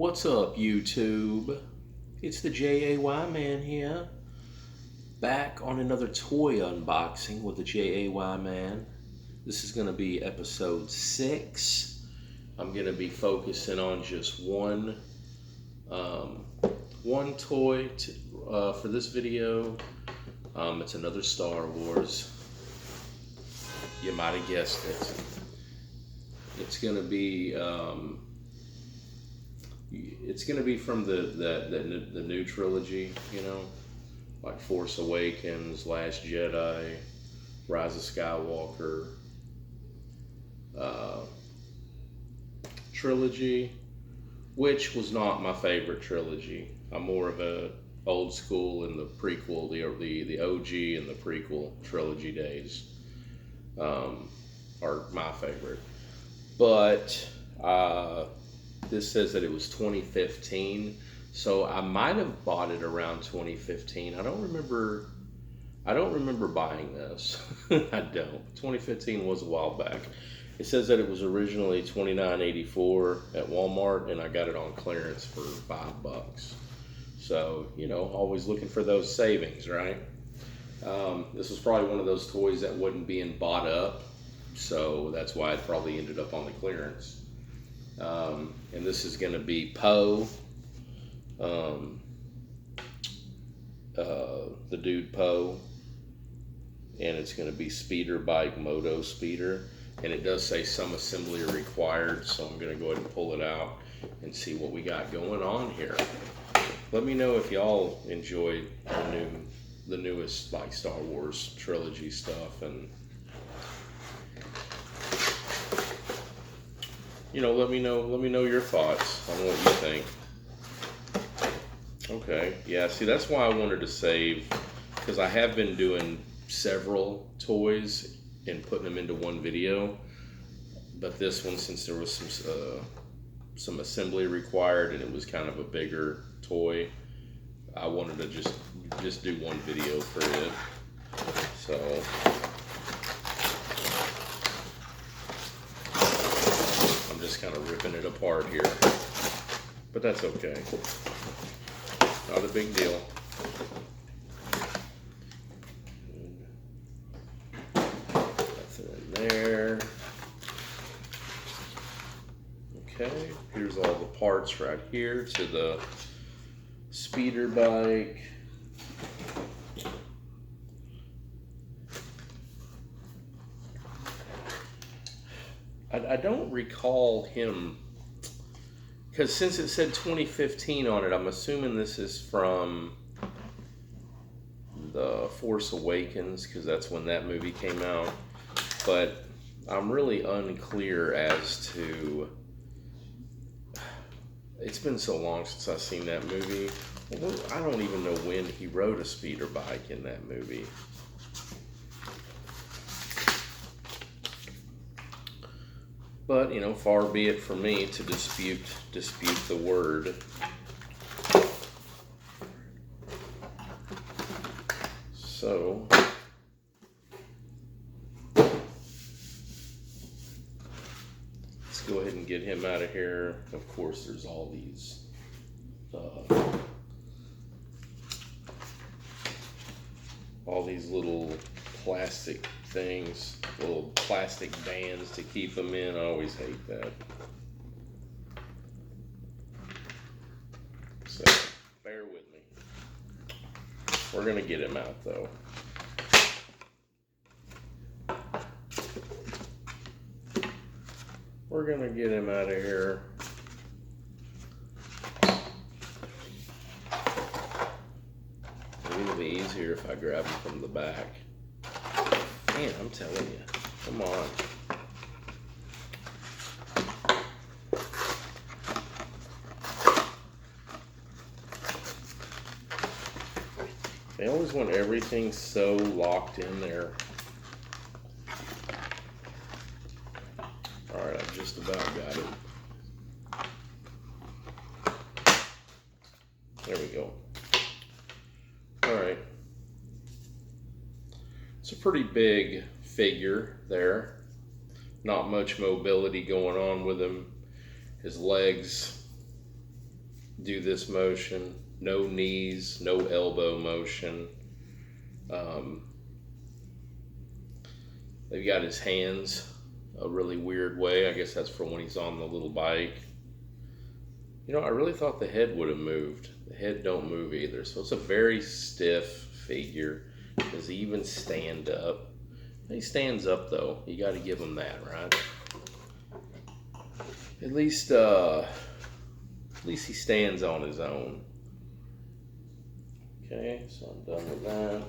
What's up, YouTube? It's the JAY Man here, back on another toy unboxing with the JAY Man. This is going to be episode 6. I'm going to be focusing on just one toy for this video. It's another Star Wars. You might have guessed it. It's going to be from the new trilogy, like Force Awakens, Last Jedi, Rise of Skywalker trilogy, which was not my favorite trilogy. I'm more of a old school in the prequel, the OG and the prequel trilogy days are my favorite. But this says that it was 2015, so I might have bought it around 2015. I don't remember buying this. I don't. 2015 was a while back. It says that it was originally $29.84 at Walmart, and I got it on clearance for $5. So, always looking for those savings, right? This was probably one of those toys that wasn't being bought up, so that's why it probably ended up on the clearance. And this is going to be Poe, the dude Poe, and it's going to be speeder bike moto speeder, and it does say some assembly are required, so I'm going to go ahead and pull it out and see what we got going on here. Let me know if y'all enjoyed the newest like Star Wars trilogy stuff, and let me know your thoughts on what you think. Okay, yeah, see, that's why I wanted to save, because I have been doing several toys and putting them into one video, but this one, since there was some assembly required and it was kind of a bigger toy, I wanted to just do one video for it. So just kind of ripping it apart here, but that's okay, not a big deal. That's it in there. Okay, here's all the parts right here to the speeder bike. I don't recall him, because since it said 2015 on it, I'm assuming this is from the Force Awakens, because that's when that movie came out. But I'm really unclear as to, it's been so long since I've seen that movie. I don't even know when he rode a speeder bike in that movie. But, far be it from me to dispute the word. So, let's go ahead and get him out of here. Of course, there's all these little plastic things, little plastic bands to keep them in. I always hate that. So, bear with me. We're gonna get him out though. We're gonna get him out of here. It'll be easier if I grab him from the back. Man, I'm telling you, come on. They always want everything so locked in there. All right, I've just about got it. There we go. All right. It's a pretty big figure there. Not much mobility going on with him. His legs do this motion. No knees, no elbow motion. Um, they've got his hands a really weird way. I guess that's for when he's on the little bike. You know, I really thought the head would have moved. The head don't move either. So it's a very stiff figure. Does he even stand up? He stands up though. You got to give him that, right? At least he stands on his own. Okay, so I'm done with that.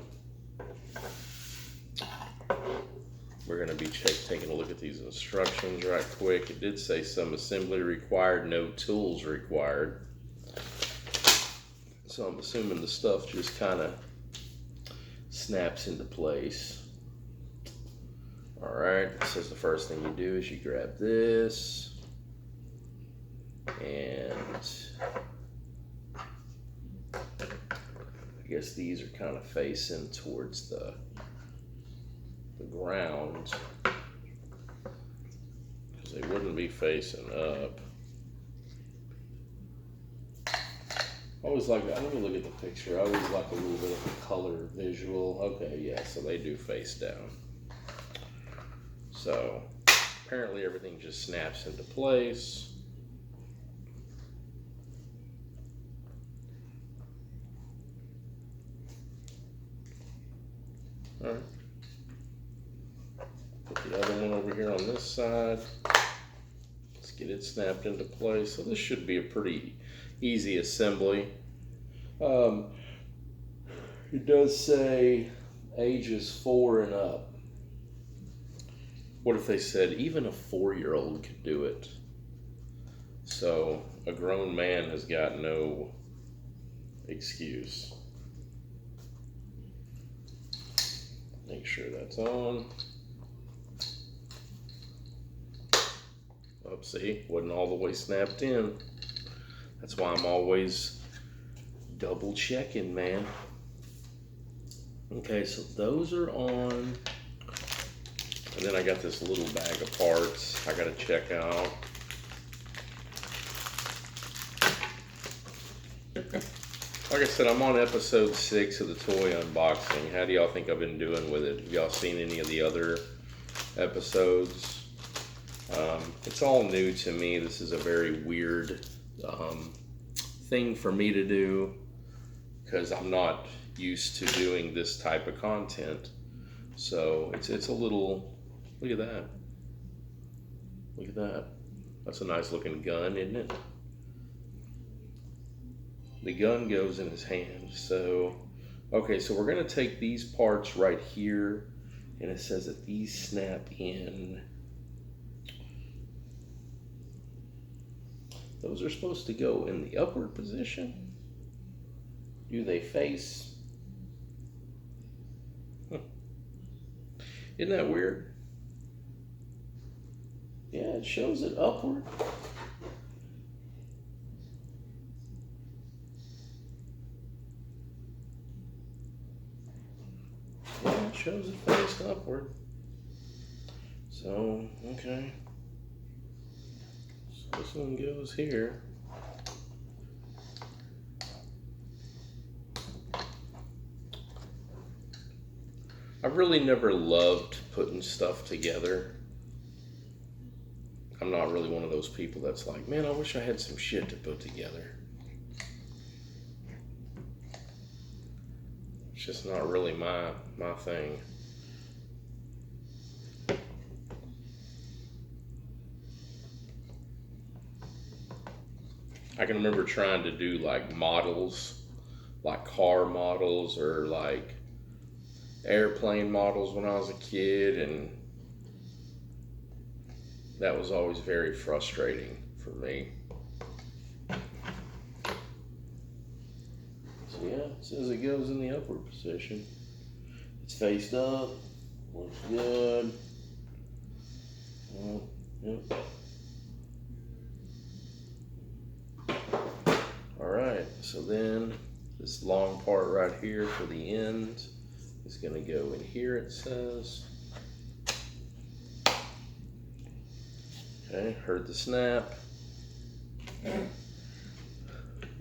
We're going to be taking a look at these instructions right quick. It did say some assembly required, no tools required. So I'm assuming the stuff just kind of snaps into place. All right, it says the first thing you do is you grab this, and I guess these are kind of facing towards the ground, because they wouldn't be facing up. I always like that. Let me look at the picture. I always like a little bit of a color visual. Okay, yeah, so they do face down. So apparently everything just snaps into place. All right. Put the other one over here on this side. Let's get it snapped into place. So this should be a pretty easy assembly. It does say ages 4 and up. What if they said even a 4-year-old could do it? So a grown man has got no excuse. Make sure that's on. Oh, see, wasn't all the way snapped in. That's why I'm always double checking, man. Okay, so those are on. And then I got this little bag of parts I gotta check out. Like I said, I'm on episode 6 of the toy unboxing. How do y'all think I've been doing with it? Have y'all seen any of the other episodes? It's all new to me. This is a very weird thing for me to do because I'm not used to doing this type of content. So it's a little, look at that. Look at that. That's a nice looking gun, isn't it? The gun goes in his hand. So, okay, so we're gonna take these parts right here, and it says that these snap in. Those are supposed to go in the upward position. Do they face? Isn't that weird? Yeah, it shows it upward. Yeah, it shows it faced upward. So, okay. So this one goes here. I've really never loved putting stuff together. I'm not really one of those people that's like, man, I wish I had some shit to put together. It's just not really my thing. I can remember trying to do like models, like car models or like airplane models when I was a kid, and that was always very frustrating for me. So yeah, it says it goes in the upward position. It's faced up, looks good. Yep. Alright, so then this long part right here for the end is going to go in here, it says. Okay, heard the snap.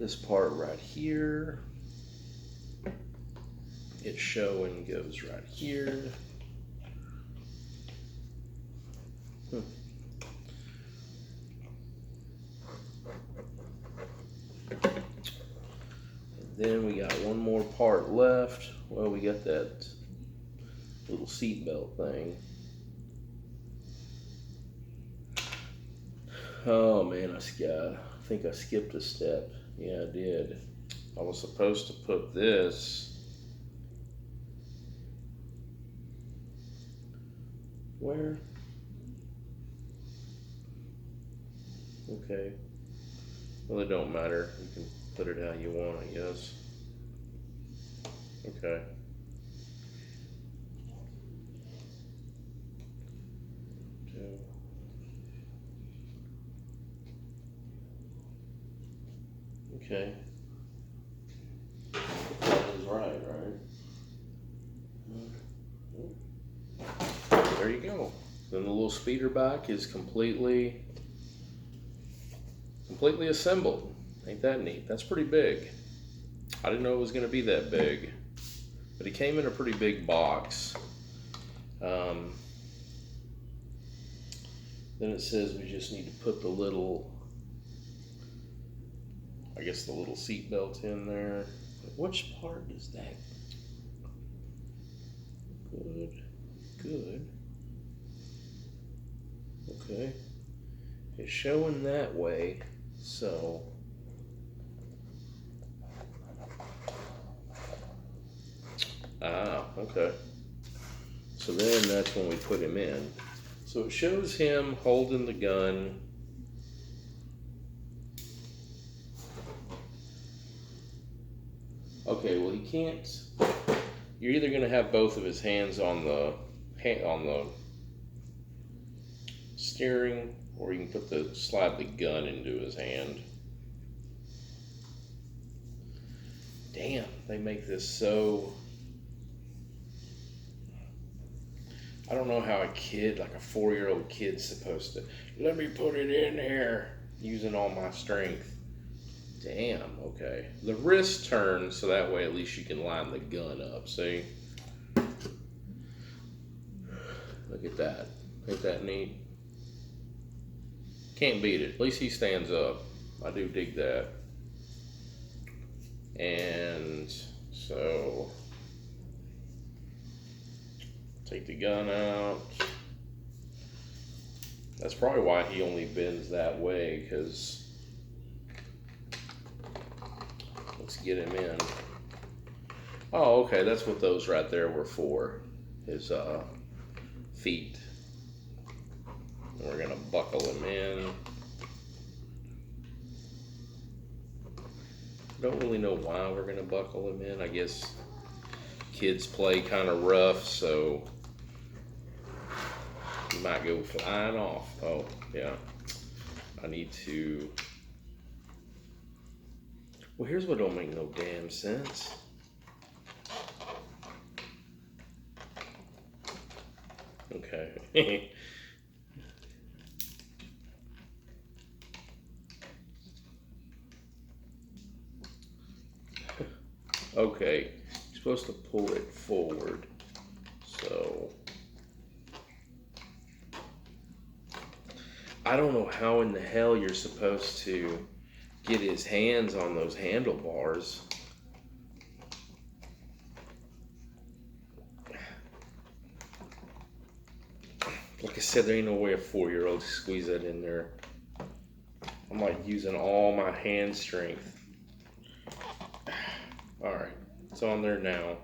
this part right here, it's showing goes right here. And then we got one more part left. Well, we got that little seat belt thing. Oh man, I think I skipped a step. Yeah, I did. I was supposed to put this. Where? Okay. Well, it don't matter. You can put it how you want, I guess. Okay. Okay. That is right? There you go. Then the little speeder bike is completely assembled. Ain't that neat? That's pretty big. I didn't know it was going to be that big, but it came in a pretty big box. Then it says we just need to put the little, I guess the little seat belt in there. Which part is that? Good. Okay. It's showing that way, so. Ah, okay. So then that's when we put him in. So it shows him holding the gun. Okay, well he can't. You're either going to have both of his hands on the steering, or you can slide the gun into his hand. Damn, they make this so. I don't know how a kid, like a 4-year-old kid's supposed to, let me put it in here using all my strength. Damn, okay. The wrist turns so that way at least you can line the gun up, see? Look at that. Ain't that neat? Can't beat it. At least he stands up. I do dig that. And so, take the gun out. That's probably why he only bends that way, because let's get him in. Oh, okay, that's what those right there were for, his feet. And we're gonna buckle him in. Don't really know why we're gonna buckle him in. I guess kids play kind of rough, so he might go flying off. Oh, yeah. I need to. Well, here's what don't make no damn sense. Okay. Okay, you're supposed to pull it forward, so I don't know how in the hell you're supposed to get his hands on those handlebars. Like I said, there ain't no way a 4-year-old can squeeze that in there. I'm like using all my hand strength. All right, it's on there now.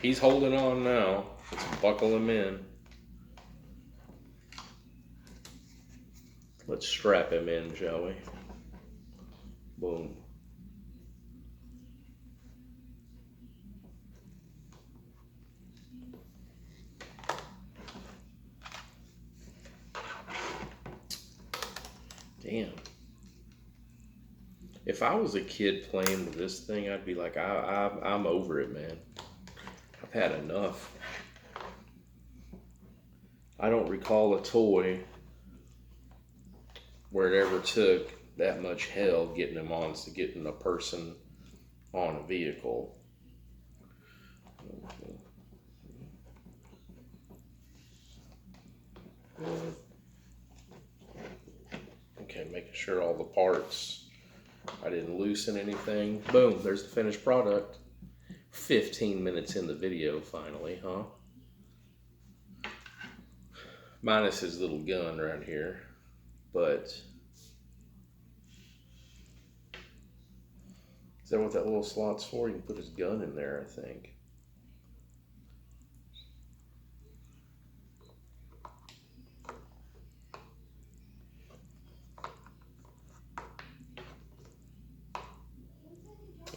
He's holding on now. Let's buckle him in. Let's strap him in, shall we? Boom. Damn. If I was a kid playing with this thing, I'd be like, I'm over it, man. I've had enough. I don't recall a toy where it ever took that much hell getting a person on a vehicle. Okay, making sure all the parts, I didn't loosen anything. Boom, there's the finished product. 15 minutes in the video finally, huh? Minus his little gun right here, but is that what that little slot's for? You can put his gun in there, I think.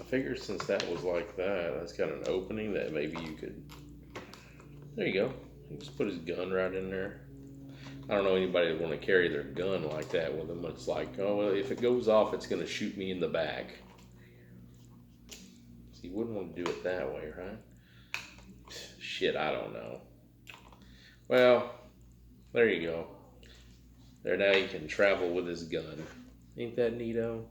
I figured since that was like that, that's got an opening that maybe you could, there you go. You just put his gun right in there. I don't know anybody that want to carry their gun like that with them. It's like, oh, well, if it goes off, it's going to shoot me in the back. So you wouldn't want to do it that way, right? Shit, I don't know. Well, there you go. There, now you can travel with his gun. Ain't that neato?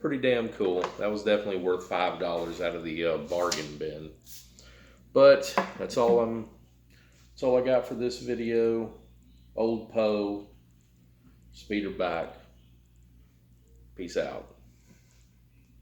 Pretty damn cool. That was definitely worth $5 out of the bargain bin. But that's all I got for this video. Old Poe, speeder bike. Peace out.